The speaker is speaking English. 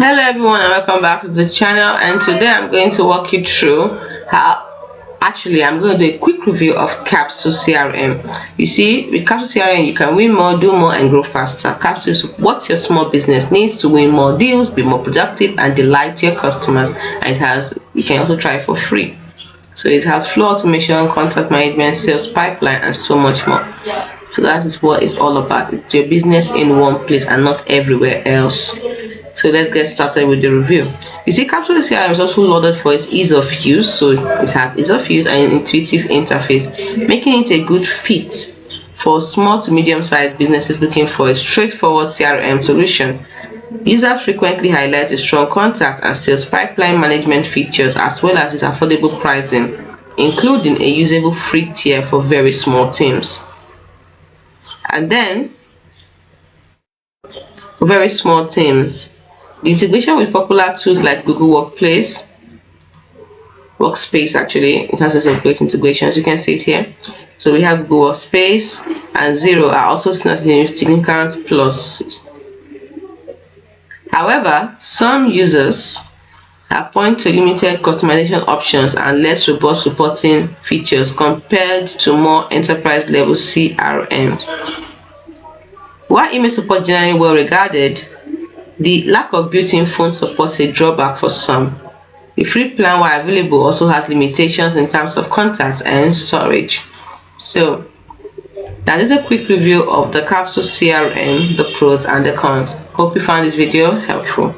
Hello everyone and welcome back to the channel, and today I'm going to walk you through how I'm going to do a quick review of Capsule CRM. You see, with Capsule CRM you can win more, do more and grow faster. Capsule is what your small business needs to win more deals, be more productive and delight your customers, and you can also try it for free. So it has flow automation, contact management, sales pipeline and so much more. So that is what it's all about. It's your business in one place and not everywhere else. So let's get started with the review. You see, Capsule CRM is also lauded for its ease of use. So it has ease of use and intuitive interface, making it a good fit for small to medium-sized businesses looking for a straightforward CRM solution. Users frequently highlight its strong contact and sales pipeline management features, as well as its affordable pricing, including a usable free tier for very small teams. And then, for very small teams, the integration with popular tools like Google Workspace actually, it has a great integration as you can see it here. So we have Google Workspace and Zero are also seen as significant pluses. However, some users have pointed to limited customization options and less robust reporting features compared to more enterprise level CRM. While email support is generally well regarded, the lack of built-in phone support is a drawback for some. The free plan, while available, also has limitations in terms of contacts and storage. So that is a quick review of the Capsule CRM, the pros and the cons. Hope you found this video helpful.